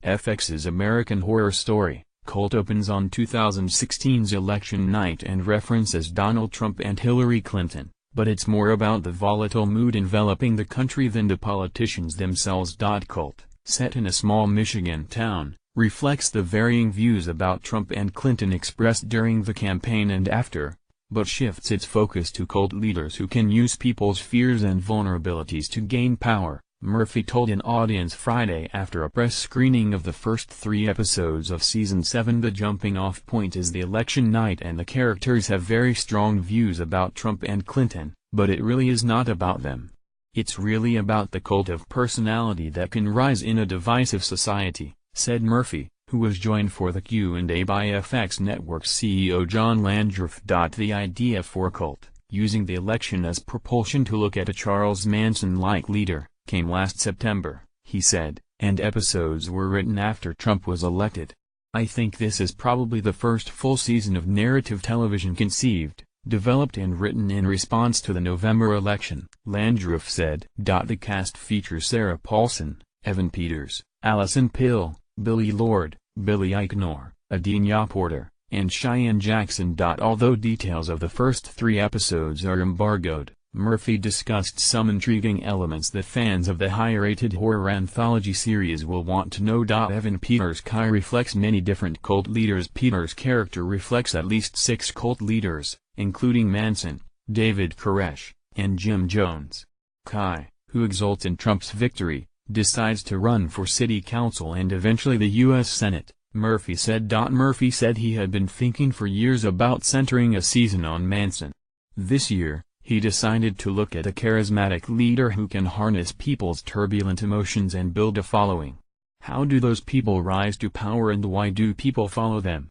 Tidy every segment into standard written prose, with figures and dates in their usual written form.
FX's American Horror Story, Cult opens on 2016's election night and references Donald Trump and Hillary Clinton, but it's more about the volatile mood enveloping the country than the politicians themselves. Cult, set in a small Michigan town, reflects the varying views about Trump and Clinton expressed during the campaign and after, but shifts its focus to cult leaders who can use people's fears and vulnerabilities to gain power, Murphy told an audience Friday after a press screening of the first 3 episodes of Season 7. The jumping-off point is the election night and the characters have very strong views about Trump and Clinton, but it really is not about them. It's really about the cult of personality that can rise in a divisive society, said Murphy, who was joined for the Q&A by FX Network's CEO John Landgraf. The idea for Cult, using the election as propulsion to look at a Charles Manson-like leader, came last September, he said, and episodes were written after Trump was elected. I think this is probably the first full season of narrative television conceived, developed and written in response to the November election, Landgraf said. The cast features Sarah Paulson, Evan Peters, Allison Pill, Billy Lord, Billy Eichner, Adina Porter, and Cheyenne Jackson. Although details of the first 3 episodes are embargoed, Murphy discussed some intriguing elements that fans of the high-rated horror anthology series will want to know. Evan Peters' Kai reflects many different cult leaders. Peters' character reflects at least 6 cult leaders, including Manson, David Koresh, and Jim Jones. Kai, who exults in Trump's victory, decides to run for city council and eventually the U.S. Senate, Murphy said. Murphy said he had been thinking for years about centering a season on Manson. This year, he decided to look at a charismatic leader who can harness people's turbulent emotions and build a following. How do those people rise to power and why do people follow them?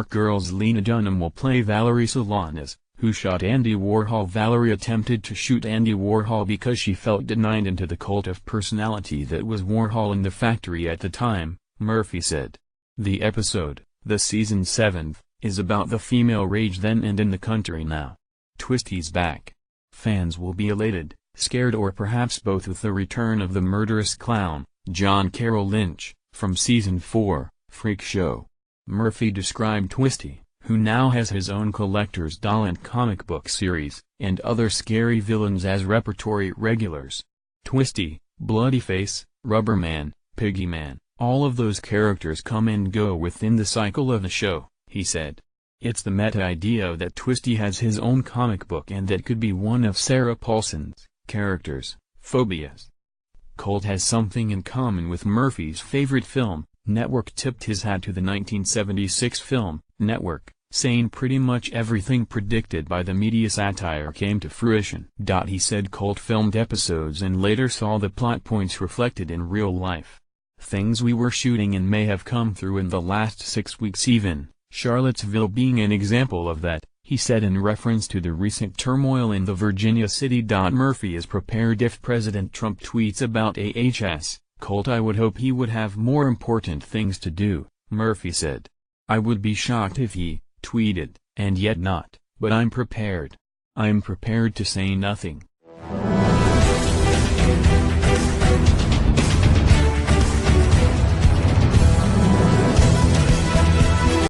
Girls. Lena Dunham will play Valerie Solanas, who shot Andy Warhol. Valerie attempted to shoot Andy Warhol because she felt denied into the cult of personality that was Warhol in the factory at the time, Murphy said. The episode, the season's 7th, is about the female rage then and in the country now. Twisty's back. Fans will be elated, scared or perhaps both with the return of the murderous clown, John Carroll Lynch, from Season 4, Freak Show. Murphy described Twisty, who now has his own collector's doll and comic book series, and other scary villains as repertory regulars. Twisty, Bloodyface, Rubberman, Piggyman, all of those characters come and go within the cycle of the show, he said. It's the meta-idea that Twisty has his own comic book and that could be one of Sarah Paulson's characters' phobias. Cult has something in common with Murphy's favorite film. Network tipped his hat to the 1976 film, Network, saying pretty much everything predicted by the media satire came to fruition. He said Cult filmed episodes and later saw the plot points reflected in real life. Things we were shooting in may have come through in the last 6 weeks even. Charlottesville being an example of that, he said in reference to the recent turmoil in the Virginia city. Murphy is prepared if President Trump tweets about AHS, Cult. I would hope he would have more important things to do, Murphy said. I would be shocked if he tweeted, and yet not, but I'm prepared. I'm prepared to say nothing.